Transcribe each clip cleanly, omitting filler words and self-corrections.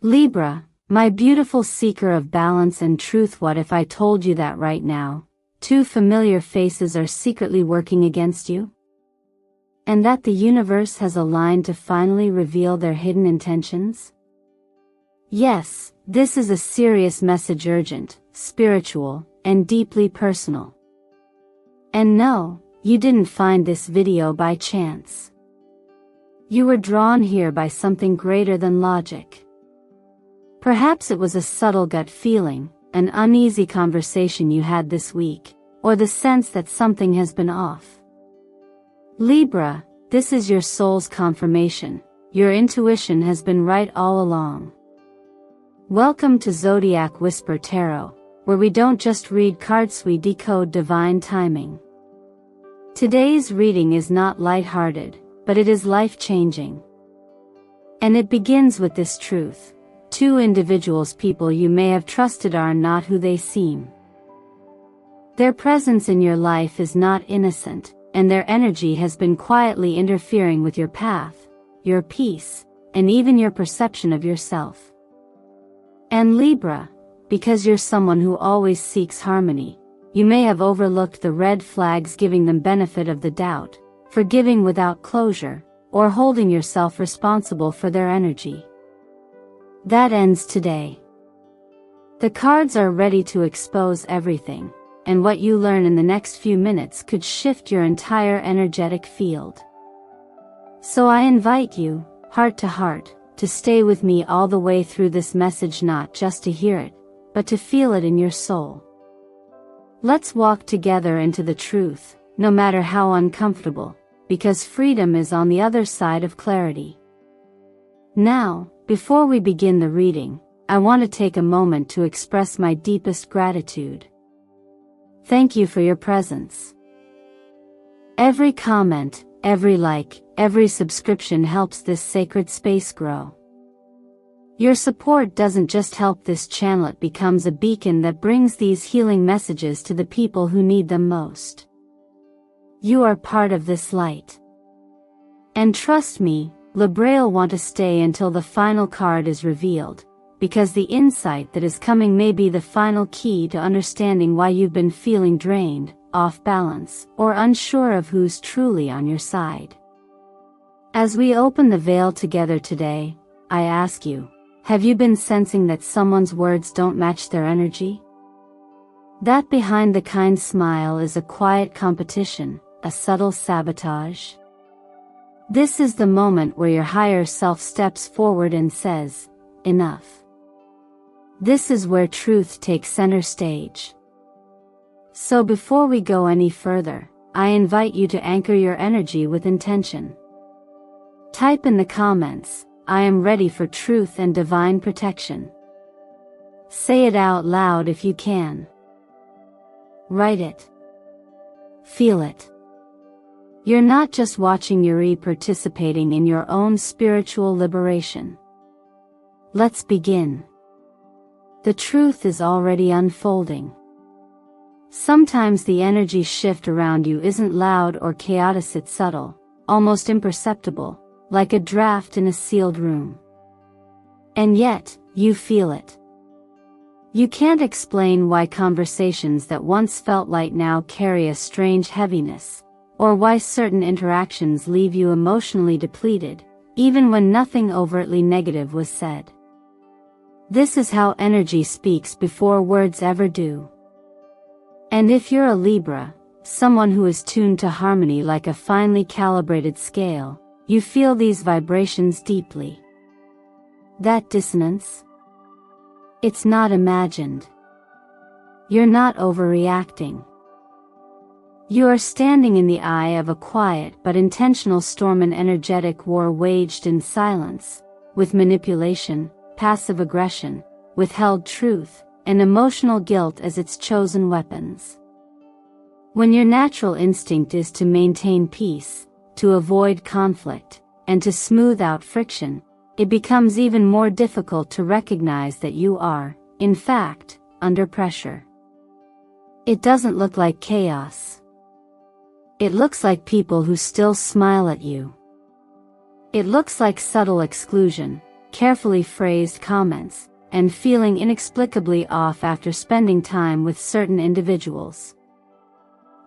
Libra, my beautiful seeker of balance and truth, what if I told you that right now, two familiar faces are secretly working against you? And that the universe has aligned to finally reveal their hidden intentions? Yes, this is a serious message, urgent, spiritual, and deeply personal. And no, you didn't find this video by chance. You were drawn here by something greater than logic. Perhaps it was a subtle gut feeling, an uneasy conversation you had this week, or the sense that something has been off. Libra, this is your soul's confirmation. Your intuition has been right all along. Welcome to Zodiac Whisper Tarot, where we don't just read cards, we decode divine timing. Today's reading is not lighthearted, but it is life-changing. And it begins with this truth. Two individuals, people you may have trusted, are not who they seem. Their presence in your life is not innocent, and their energy has been quietly interfering with your path, your peace, and even your perception of yourself. And Libra, because you're someone who always seeks harmony, you may have overlooked the red flags, giving them benefit of the doubt, forgiving without closure, or holding yourself responsible for their energy. That ends today. The cards are ready to expose everything, and what you learn in the next few minutes could shift your entire energetic field. So I invite you, heart to heart, to stay with me all the way through this message, not just to hear it, but to feel it in your soul. Let's walk together into the truth, no matter how uncomfortable, because freedom is on the other side of clarity. Now, before we begin the reading, I want to take a moment to express my deepest gratitude. Thank you for your presence. Every comment, every like, every subscription helps this sacred space grow. Your support doesn't just help this channel, it becomes a beacon that brings these healing messages to the people who need them most. You are part of this light. And trust me, Libra'll want to stay until the final card is revealed, because the insight that is coming may be the final key to understanding why you've been feeling drained, off balance, or unsure of who's truly on your side. As we open the veil together today, I ask you, have you been sensing that someone's words don't match their energy? That behind the kind smile is a quiet competition, a subtle sabotage. This is the moment where your higher self steps forward and says, enough. This is where truth takes center stage. So before we go any further, I invite you to anchor your energy with intention. Type in the comments, I am ready for truth and divine protection. Say it out loud if you can. Write it. Feel it. You're not just watching, you're participating in your own spiritual liberation. Let's begin. The truth is already unfolding. Sometimes the energy shift around you isn't loud or chaotic, it's subtle, almost imperceptible, like a draft in a sealed room. And yet, you feel it. You can't explain why conversations that once felt light now carry a strange heaviness, or why certain interactions leave you emotionally depleted, even when nothing overtly negative was said. This is how energy speaks before words ever do. And if you're a Libra, someone who is tuned to harmony like a finely calibrated scale, you feel these vibrations deeply. That dissonance? It's not imagined. You're not overreacting. You are standing in the eye of a quiet but intentional storm, an energetic war waged in silence, with manipulation, passive aggression, withheld truth, and emotional guilt as its chosen weapons. When your natural instinct is to maintain peace, to avoid conflict, and to smooth out friction, it becomes even more difficult to recognize that you are, in fact, under pressure. It doesn't look like chaos. It looks like people who still smile at you. It looks like subtle exclusion, carefully phrased comments, and feeling inexplicably off after spending time with certain individuals.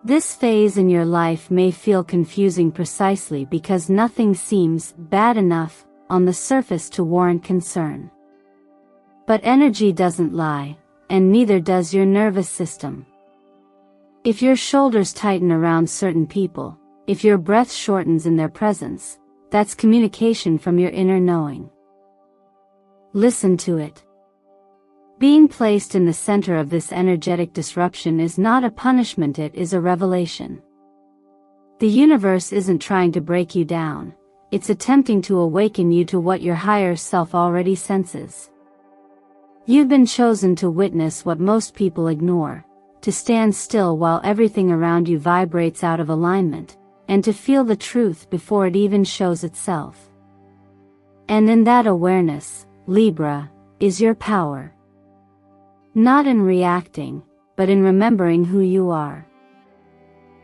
This phase in your life may feel confusing precisely because nothing seems bad enough on the surface to warrant concern. But energy doesn't lie, and neither does your nervous system. If your shoulders tighten around certain people, if your breath shortens in their presence, that's communication from your inner knowing. Listen to it. Being placed in the center of this energetic disruption is not a punishment, it is a revelation. The universe isn't trying to break you down, it's attempting to awaken you to what your higher self already senses. You've been chosen to witness what most people ignore, to stand still while everything around you vibrates out of alignment, and to feel the truth before it even shows itself. And in that awareness, Libra, is your power. Not in reacting, but in remembering who you are.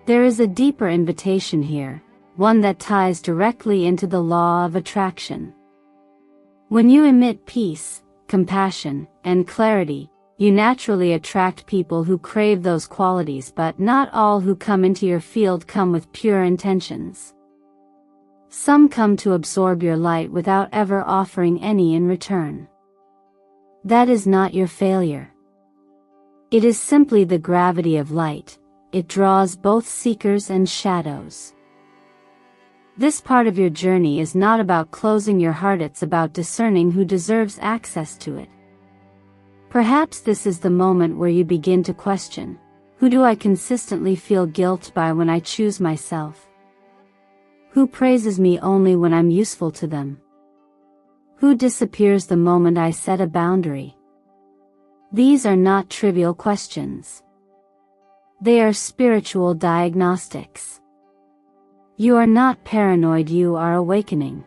There is a deeper invitation here, one that ties directly into the law of attraction. When you emit peace, compassion, and clarity, you naturally attract people who crave those qualities, but not all who come into your field come with pure intentions. Some come to absorb your light without ever offering any in return. That is not your failure. It is simply the gravity of light, it draws both seekers and shadows. This part of your journey is not about closing your heart, it's about discerning who deserves access to it. Perhaps this is the moment where you begin to question, who do I consistently feel guilt by when I choose myself? Who praises me only when I'm useful to them? Who disappears the moment I set a boundary? These are not trivial questions. They are spiritual diagnostics. You are not paranoid, you are awakening.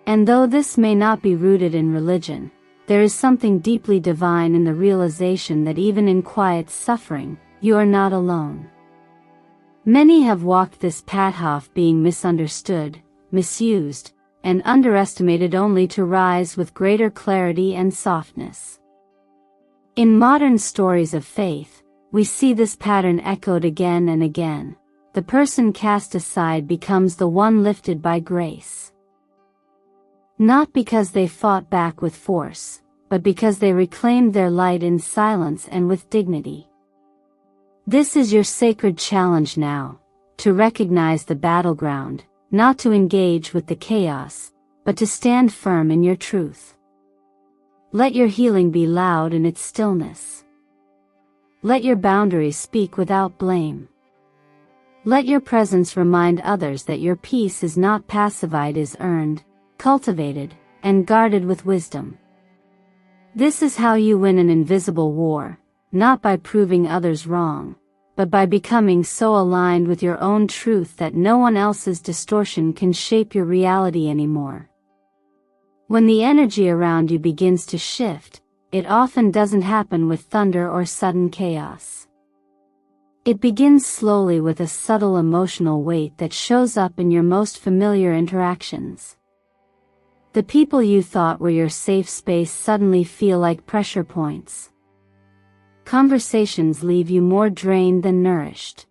And though this may not be rooted in religion, there is something deeply divine in the realization that even in quiet suffering, you are not alone. Many have walked this path being misunderstood, misused, and underestimated only to rise with greater clarity and softness. In modern stories of faith, we see this pattern echoed again and again. The person cast aside becomes the one lifted by grace. Not because they fought back with force, but because they reclaimed their light in silence and with dignity. This is your sacred challenge now, to recognize the battleground, not to engage with the chaos, but to stand firm in your truth. Let your healing be loud in its stillness. Let your boundaries speak without blame. Let your presence remind others that your peace is not pacified, is earned, cultivated, and guarded with wisdom. This is how you win an invisible war, not by proving others wrong, but by becoming so aligned with your own truth that no one else's distortion can shape your reality anymore. When the energy around you begins to shift, it often doesn't happen with thunder or sudden chaos. It begins slowly with a subtle emotional weight that shows up in your most familiar interactions. The people you thought were your safe space suddenly feel like pressure points. Conversations leave you more drained than nourished.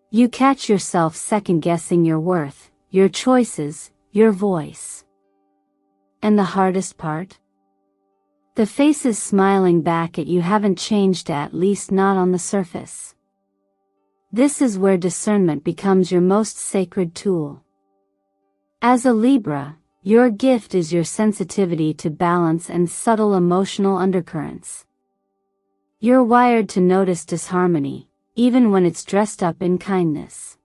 You catch yourself second-guessing your worth, your choices, your voice. And the hardest part? The faces smiling back at you haven't changed, at least not on the surface. This is where discernment becomes your most sacred tool. As a Libra, your gift is your sensitivity to balance and subtle emotional undercurrents. You're wired to notice disharmony, even when it's dressed up in kindness.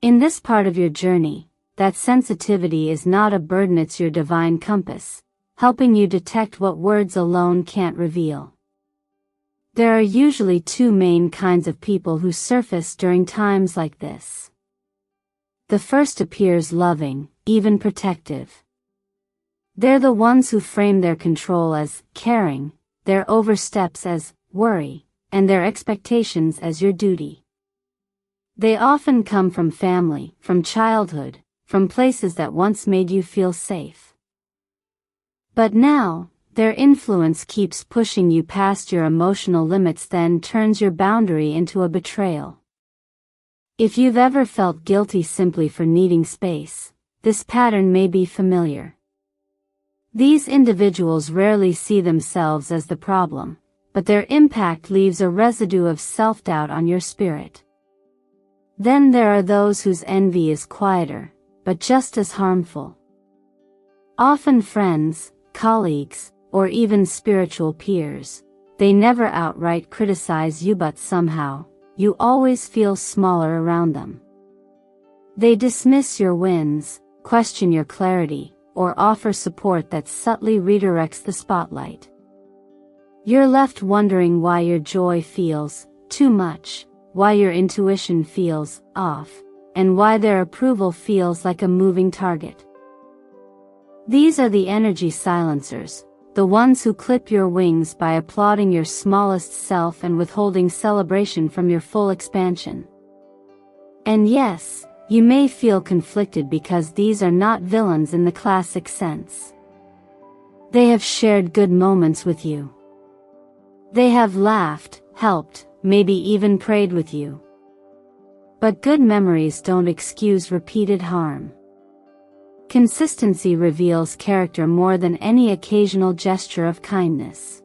In this part of your journey, that sensitivity is not a burden, it's your divine compass, helping you detect what words alone can't reveal. There are usually two main kinds of people who surface during times like this. The first appears loving, even protective. They're the ones who frame their control as caring, their oversteps as worry, and their expectations as your duty. They often come from family, from childhood, from places that once made you feel safe. But now, their influence keeps pushing you past your emotional limits, then turns your boundary into a betrayal. If you've ever felt guilty simply for needing space, this pattern may be familiar. These individuals rarely see themselves as the problem, but their impact leaves a residue of self-doubt on your spirit. Then there are those whose envy is quieter, but just as harmful. Often friends, colleagues, or even spiritual peers, they never outright criticize you, but somehow, you always feel smaller around them. They dismiss your wins, question your clarity, or offer support that subtly redirects the spotlight. You're left wondering why your joy feels too much, why your intuition feels off, and why their approval feels like a moving target. These are the energy silencers, the ones who clip your wings by applauding your smallest self and withholding celebration from your full expansion. And yes, you may feel conflicted because these are not villains in the classic sense. They have shared good moments with you. They have laughed, helped, maybe even prayed with you. But good memories don't excuse repeated harm. Consistency reveals character more than any occasional gesture of kindness.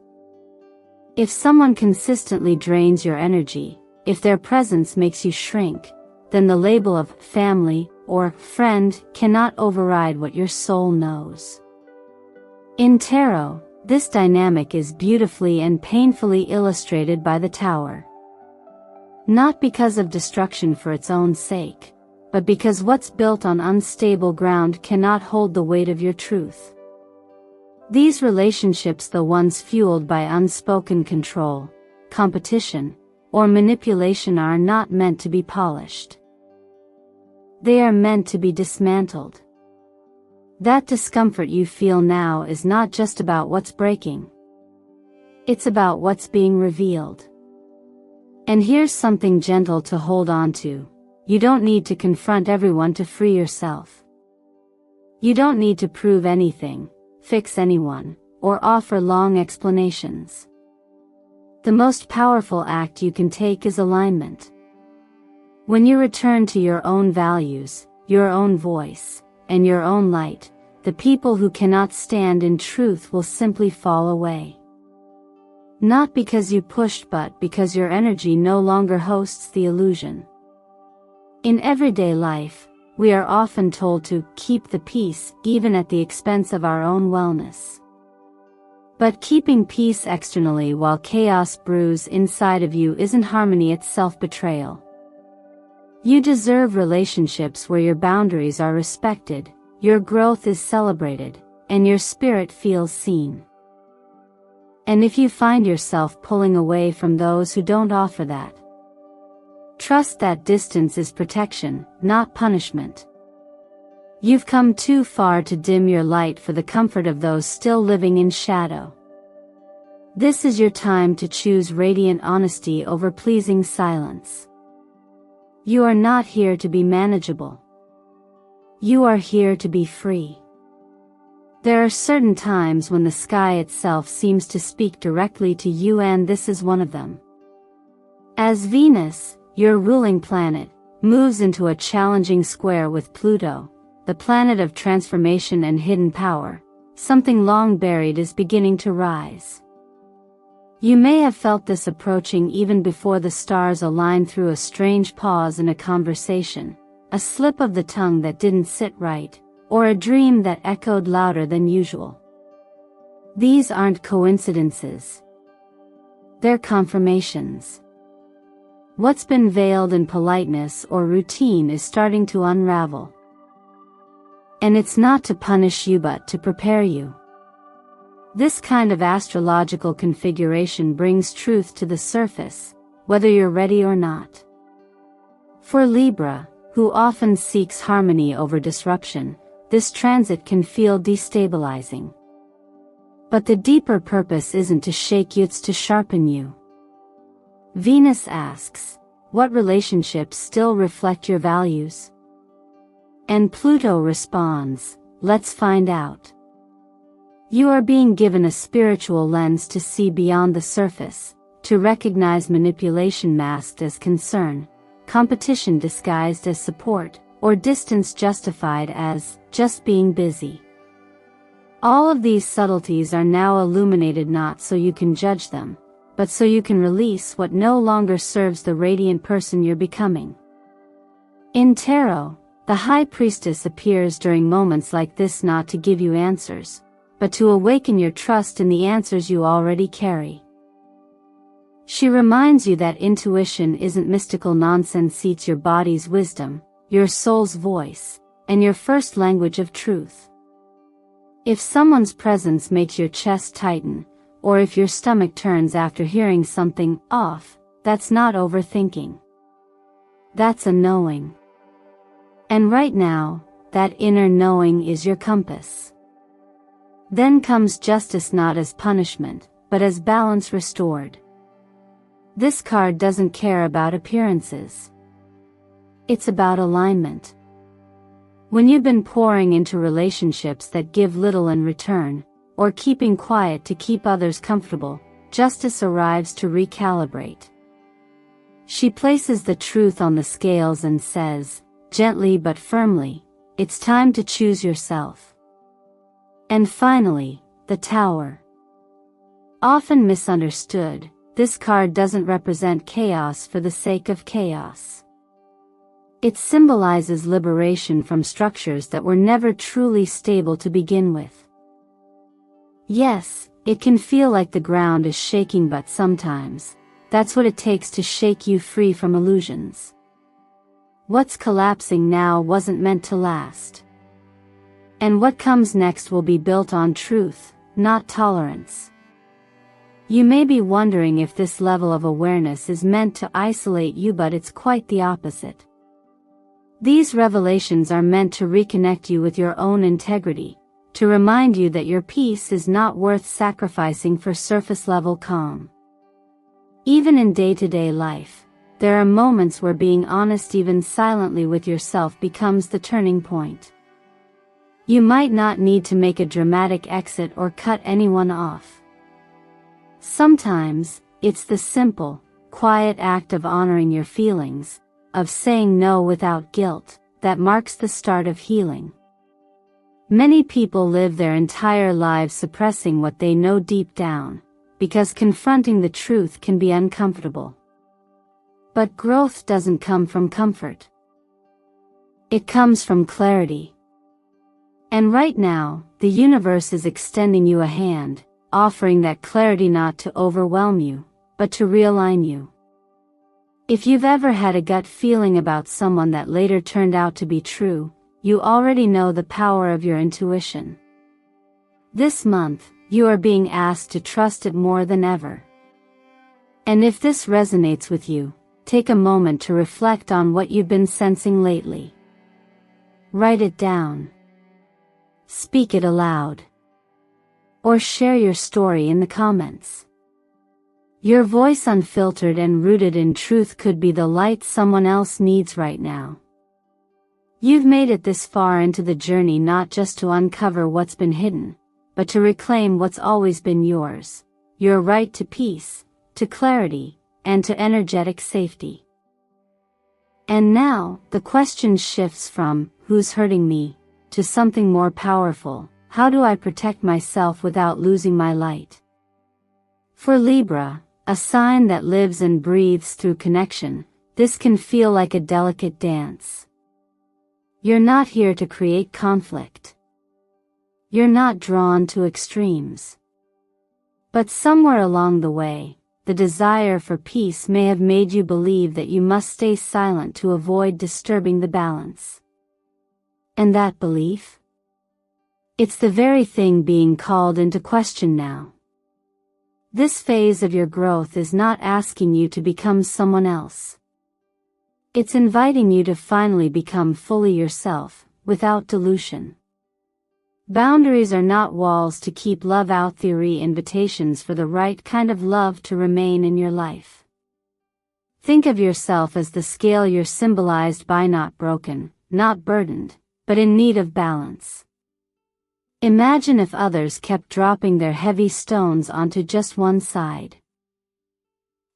If someone consistently drains your energy, if their presence makes you shrink, then the label of family or friend cannot override what your soul knows. In tarot, this dynamic is beautifully and painfully illustrated by the Tower. Not because of destruction for its own sake, but because what's built on unstable ground cannot hold the weight of your truth. These relationships, the ones fueled by unspoken control, competition, or manipulation, are not meant to be polished. They are meant to be dismantled. That discomfort you feel now is not just about what's breaking. It's about what's being revealed. And here's something gentle to hold on to. You don't need to confront everyone to free yourself. You don't need to prove anything, fix anyone, or offer long explanations. The most powerful act you can take is alignment. When you return to your own values, your own voice, and your own light, the people who cannot stand in truth will simply fall away. Not because you pushed, but because your energy no longer hosts the illusion. In everyday life, we are often told to keep the peace even at the expense of our own wellness. But keeping peace externally while chaos brews inside of you isn't harmony, it's self-betrayal. You deserve relationships where your boundaries are respected, your growth is celebrated, and your spirit feels seen. And if you find yourself pulling away from those who don't offer that, trust that distance is protection, not punishment. You've come too far to dim your light for the comfort of those still living in shadow. This is your time to choose radiant honesty over pleasing silence. You are not here to be manageable. You are here to be free. There are certain times when the sky itself seems to speak directly to you, and this is one of them. As Venus, your ruling planet, moves into a challenging square with Pluto, the planet of transformation and hidden power, something long buried is beginning to rise. You may have felt this approaching even before the stars aligned, through a strange pause in a conversation, a slip of the tongue that didn't sit right, or a dream that echoed louder than usual. These aren't coincidences. They're confirmations. What's been veiled in politeness or routine is starting to unravel. And it's not to punish you but to prepare you. This kind of astrological configuration brings truth to the surface, whether you're ready or not. For Libra, who often seeks harmony over disruption, this transit can feel destabilizing. But the deeper purpose isn't to shake you, it's to sharpen you. Venus asks, what relationships still reflect your values? And Pluto responds, let's find out. You are being given a spiritual lens to see beyond the surface, to recognize manipulation masked as concern, competition disguised as support, or distance justified as just being busy. All of these subtleties are now illuminated not so you can judge them, but so you can release what no longer serves the radiant person you're becoming. In tarot, the High Priestess appears during moments like this not to give you answers, but to awaken your trust in the answers you already carry. She reminds you that intuition isn't mystical nonsense, it's your body's wisdom, your soul's voice, and your first language of truth. If someone's presence makes your chest tighten, or if your stomach turns after hearing something off, that's not overthinking. That's a knowing. And right now, that inner knowing is your compass. Then comes justice, not as punishment, but as balance restored. This card doesn't care about appearances. It's about alignment. When you've been pouring into relationships that give little in return, or keeping quiet to keep others comfortable, justice arrives to recalibrate. She places the truth on the scales and says, gently but firmly, it's time to choose yourself. And finally, the Tower. Often misunderstood, this card doesn't represent chaos for the sake of chaos. It symbolizes liberation from structures that were never truly stable to begin with. Yes, it can feel like the ground is shaking, but sometimes, that's what it takes to shake you free from illusions. What's collapsing now wasn't meant to last. And what comes next will be built on truth, not tolerance. You may be wondering if this level of awareness is meant to isolate you, but it's quite the opposite. These revelations are meant to reconnect you with your own integrity, to remind you that your peace is not worth sacrificing for surface-level calm. Even in day-to-day life, there are moments where being honest even silently with yourself becomes the turning point. You might not need to make a dramatic exit or cut anyone off. Sometimes, it's the simple, quiet act of honoring your feelings, of saying no without guilt, that marks the start of healing. Many people live their entire lives suppressing what they know deep down, because confronting the truth can be uncomfortable. But growth doesn't come from comfort. It comes from clarity. And right now, the universe is extending you a hand, offering that clarity not to overwhelm you, but to realign you. If you've ever had a gut feeling about someone that later turned out to be true, you already know the power of your intuition. This month, you are being asked to trust it more than ever. And if this resonates with you, take a moment to reflect on what you've been sensing lately. Write it down. Speak it aloud. Or share your story in the comments. Your voice, unfiltered and rooted in truth, could be the light someone else needs right now. You've made it this far into the journey not just to uncover what's been hidden, but to reclaim what's always been yours, your right to peace, to clarity, and to energetic safety. And now, the question shifts from, who's hurting me, to something more powerful, how do I protect myself without losing my light? For Libra, a sign that lives and breathes through connection, this can feel like a delicate dance. You're not here to create conflict. You're not drawn to extremes. But somewhere along the way, the desire for peace may have made you believe that you must stay silent to avoid disturbing the balance. And that belief? It's the very thing being called into question now. This phase of your growth is not asking you to become someone else. It's inviting you to finally become fully yourself, without dilution. Boundaries are not walls to keep love out, they're invitations for the right kind of love to remain in your life. Think of yourself as the scale you're symbolized by, not broken, not burdened, but in need of balance. Imagine if others kept dropping their heavy stones onto just one side.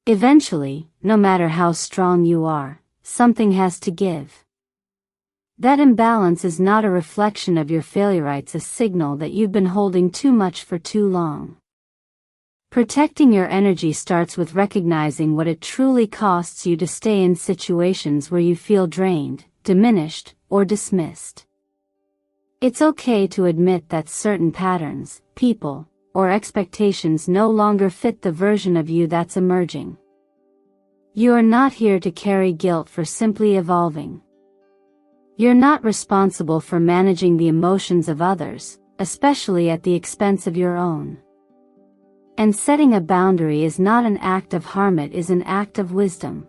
Eventually, no matter how strong you are, something has to give. That imbalance is not a reflection of your failure, it's a signal that you've been holding too much for too long. Protecting your energy starts with recognizing what it truly costs you to stay in situations where you feel drained, diminished, or dismissed. It's okay to admit that certain patterns, people, or expectations no longer fit the version of you that's emerging. You are not here to carry guilt for simply evolving. You're not responsible for managing the emotions of others, especially at the expense of your own. And setting a boundary is not an act of harm, it is an act of wisdom.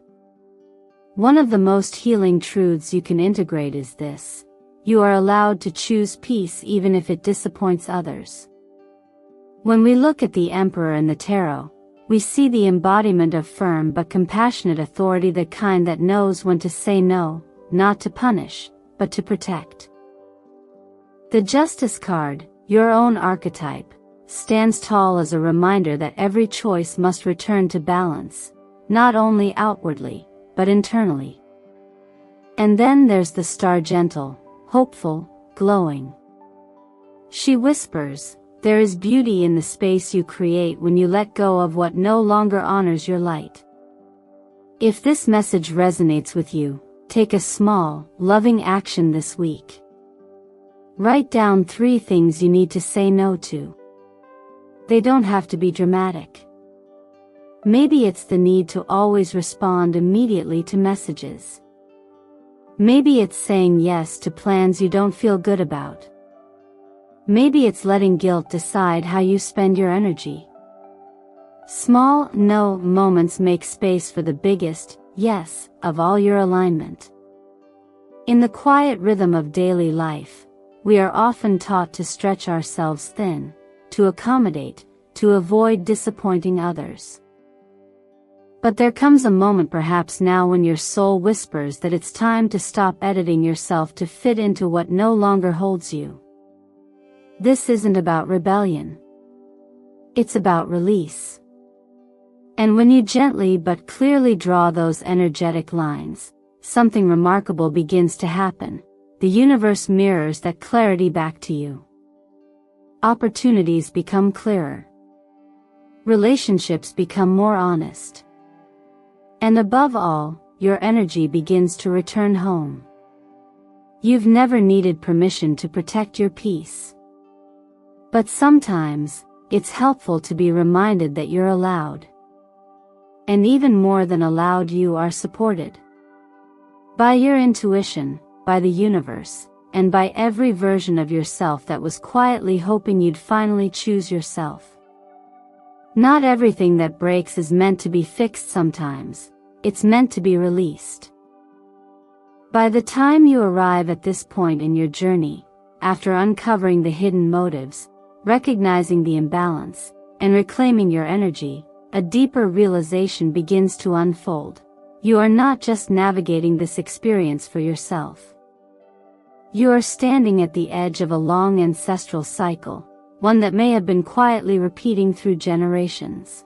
One of the most healing truths you can integrate is this: you are allowed to choose peace even if it disappoints others. When we look at the Emperor in the Tarot, we see the embodiment of firm but compassionate authority, the kind that knows when to say no, not to punish, but to protect. The Justice card, your own archetype, stands tall as a reminder that every choice must return to balance, not only outwardly, but internally. And then there's the Star, gentle, hopeful, glowing. She whispers, there is beauty in the space you create when you let go of what no longer honors your light. If this message resonates with you, take a small, loving action this week. Write down 3 things you need to say no to. They don't have to be dramatic. Maybe it's the need to always respond immediately to messages. Maybe it's saying yes to plans you don't feel good about. Maybe it's letting guilt decide how you spend your energy. Small no moments make space for the biggest yes of all, your alignment. In the quiet rhythm of daily life, we are often taught to stretch ourselves thin, to accommodate, to avoid disappointing others. But there comes a moment, perhaps now, when your soul whispers that it's time to stop editing yourself to fit into what no longer holds you. This isn't about rebellion. It's about release. And when you gently but clearly draw those energetic lines, something remarkable begins to happen. The universe mirrors that clarity back to you. Opportunities become clearer. Relationships become more honest. And above all, your energy begins to return home. You've never needed permission to protect your peace. But sometimes, it's helpful to be reminded that you're allowed. And even more than allowed, you are supported. By your intuition, by the universe, and by every version of yourself that was quietly hoping you'd finally choose yourself. Not everything that breaks is meant to be fixed sometimes, it's meant to be released. By the time you arrive at this point in your journey, after uncovering the hidden motives, recognizing the imbalance, and reclaiming your energy, a deeper realization begins to unfold. You are not just navigating this experience for yourself. You are standing at the edge of a long ancestral cycle, one that may have been quietly repeating through generations.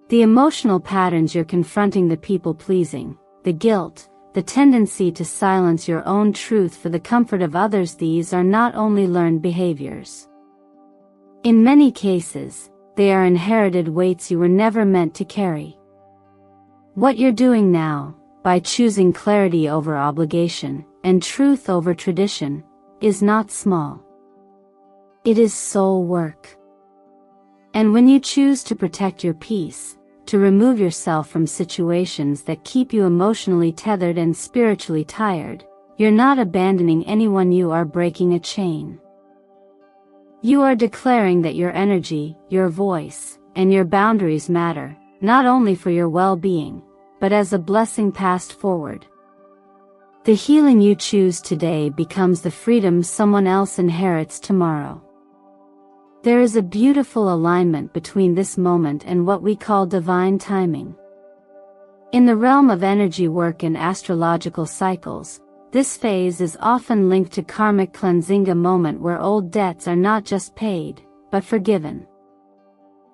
The emotional patterns you're confronting, the people-pleasing, the guilt, the tendency to silence your own truth for the comfort of others, these are not only learned behaviors. In many cases, they are inherited weights you were never meant to carry. What you're doing now, by choosing clarity over obligation, and truth over tradition, is not small. It is soul work. And when you choose to protect your peace, to remove yourself from situations that keep you emotionally tethered and spiritually tired, you're not abandoning anyone, you are breaking a chain. You are declaring that your energy, your voice, and your boundaries matter, not only for your well-being, but as a blessing passed forward. The healing you choose today becomes the freedom someone else inherits tomorrow. There is a beautiful alignment between this moment and what we call divine timing. In the realm of energy work and astrological cycles, This phase is often linked to karmic cleansing, a moment where old debts are not just paid, but forgiven.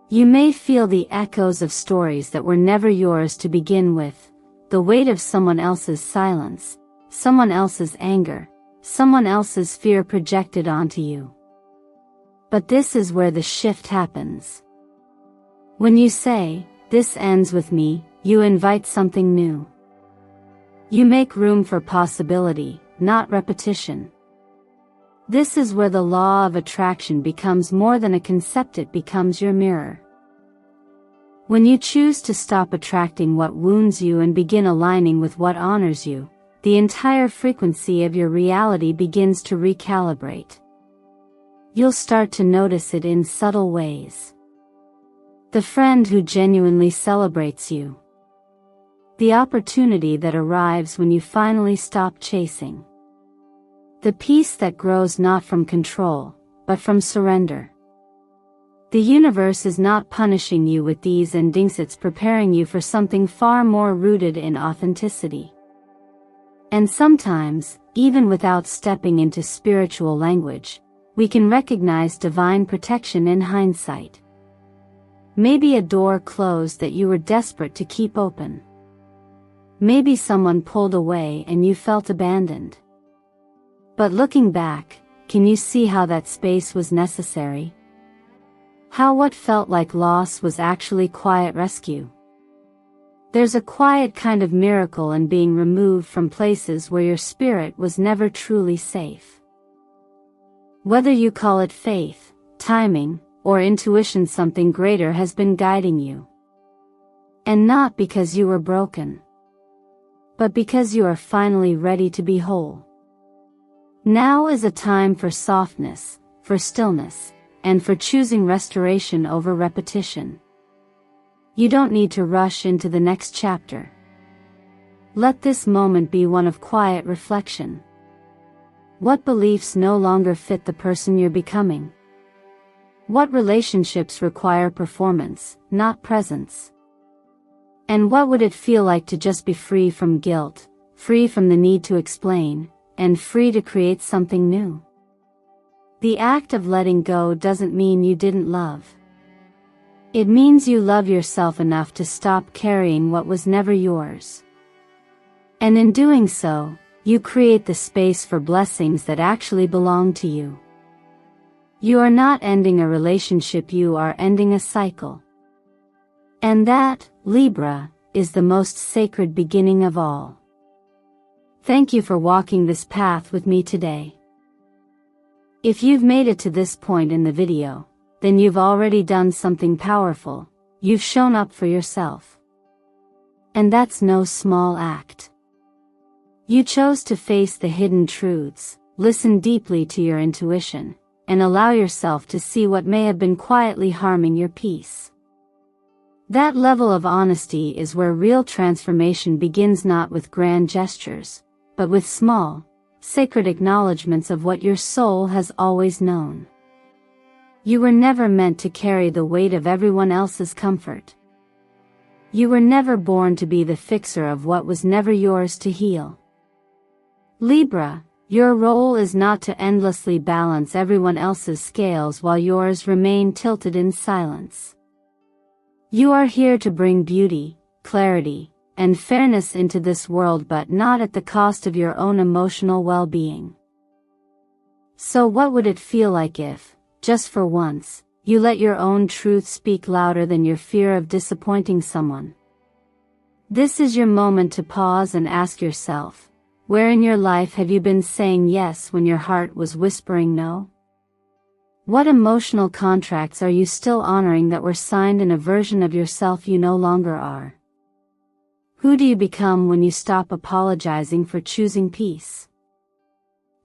You may feel the echoes of stories that were never yours to begin with, the weight of someone else's silence, someone else's anger, someone else's fear projected onto you. But this is where the shift happens. When you say, "This ends with me," you invite something new. You make room for possibility, not repetition. This is where the law of attraction becomes more than a concept, it becomes your mirror. When you choose to stop attracting what wounds you and begin aligning with what honors you, the entire frequency of your reality begins to recalibrate. You'll start to notice it in subtle ways. The friend who genuinely celebrates you. The opportunity that arrives when you finally stop chasing. The peace that grows not from control, but from surrender. The universe is not punishing you with these endings, it's preparing you for something far more rooted in authenticity. And sometimes, even without stepping into spiritual language, we can recognize divine protection in hindsight. Maybe a door closed that you were desperate to keep open. Maybe someone pulled away and you felt abandoned. But looking back, can you see how that space was necessary? How what felt like loss was actually quiet rescue? There's a quiet kind of miracle in being removed from places where your spirit was never truly safe. Whether you call it faith, timing, or intuition, something greater has been guiding you. And not because you were broken, but because you are finally ready to be whole. Now is a time for softness, for stillness, and for choosing restoration over repetition. You don't need to rush into the next chapter. Let this moment be one of quiet reflection. What beliefs no longer fit the person you're becoming? What relationships require performance, not presence? And what would it feel like to just be free from guilt, free from the need to explain, and free to create something new? The act of letting go doesn't mean you didn't love. It means you love yourself enough to stop carrying what was never yours. And in doing so, you create the space for blessings that actually belong to you. You are not ending a relationship, you are ending a cycle. And that, Libra, is the most sacred beginning of all. Thank you for walking this path with me today. If you've made it to this point in the video, then you've already done something powerful. You've shown up for yourself. And that's no small act. You chose to face the hidden truths, listen deeply to your intuition, and allow yourself to see what may have been quietly harming your peace. That level of honesty is where real transformation begins, not with grand gestures, but with small, sacred acknowledgments of what your soul has always known. You were never meant to carry the weight of everyone else's comfort. You were never born to be the fixer of what was never yours to heal. Libra, your role is not to endlessly balance everyone else's scales while yours remain tilted in silence. You are here to bring beauty, clarity, and fairness into this world, but not at the cost of your own emotional well-being. So what would it feel like if, just for once, you let your own truth speak louder than your fear of disappointing someone? This is your moment to pause and ask yourself, where in your life have you been saying yes when your heart was whispering no? What emotional contracts are you still honoring that were signed in a version of yourself you no longer are? Who do you become when you stop apologizing for choosing peace?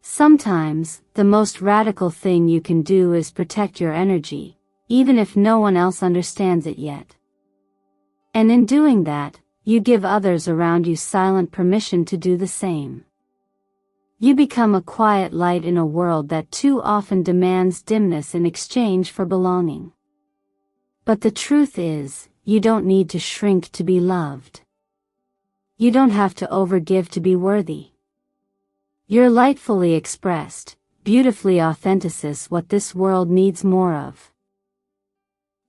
Sometimes, the most radical thing you can do is protect your energy, even if no one else understands it yet. And in doing that, you give others around you silent permission to do the same. You become a quiet light in a world that too often demands dimness in exchange for belonging. But the truth is, you don't need to shrink to be loved. You don't have to overgive to be worthy. Your light fully expressed, beautifully authentic is what this world needs more of.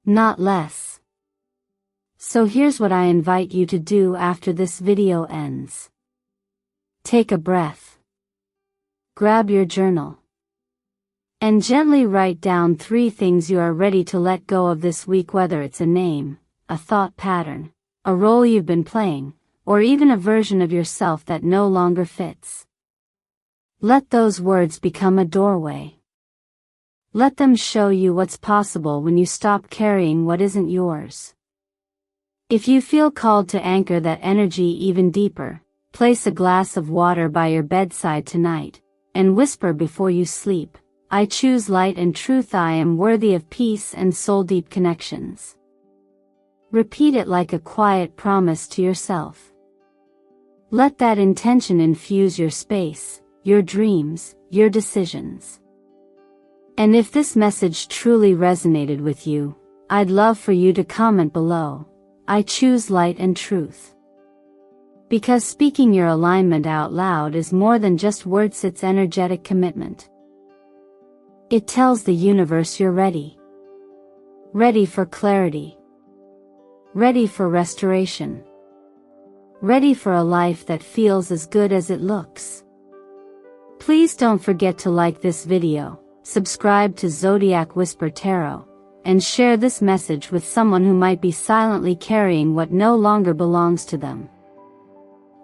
Not less. So here's what I invite you to do after this video ends. Take a breath. Grab your journal. And gently write down 3 things you are ready to let go of this week, whether it's a name, a thought pattern, a role you've been playing, or even a version of yourself that no longer fits. Let those words become a doorway. Let them show you what's possible when you stop carrying what isn't yours. If you feel called to anchor that energy even deeper, place a glass of water by your bedside tonight, and whisper before you sleep, "I choose light and truth. I am worthy of peace and soul-deep connections." Repeat it like a quiet promise to yourself. Let that intention infuse your space, your dreams, your decisions. And if this message truly resonated with you, I'd love for you to comment below, "I choose light and truth." Because speaking your alignment out loud is more than just words, it's energetic commitment. It tells the universe you're ready. Ready for clarity. Ready for restoration. Ready for a life that feels as good as it looks. Please don't forget to like this video, subscribe to Zodiac Whisper Tarot, and share this message with someone who might be silently carrying what no longer belongs to them.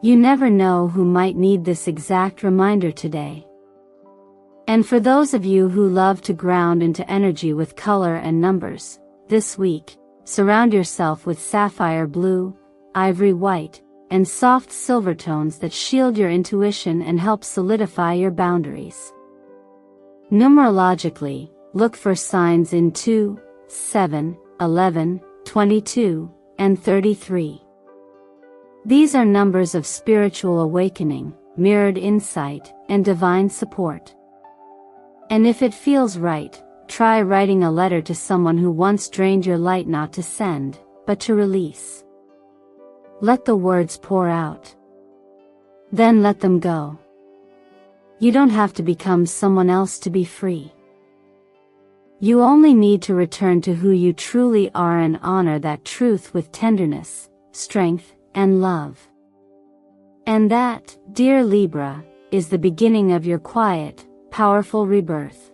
You never know who might need this exact reminder today. And for those of you who love to ground into energy with color and numbers, this week, surround yourself with sapphire blue, ivory white, and soft silver tones that shield your intuition and help solidify your boundaries. Numerologically, look for signs in 2, 7, 11, 22, and 33. These are numbers of spiritual awakening, mirrored insight, and divine support. And if it feels right, try writing a letter to someone who once drained your light, not to send, but to release. Let the words pour out. Then let them go. You don't have to become someone else to be free. You only need to return to who you truly are and honor that truth with tenderness, strength, and love. And that, dear Libra, is the beginning of your quiet, powerful rebirth.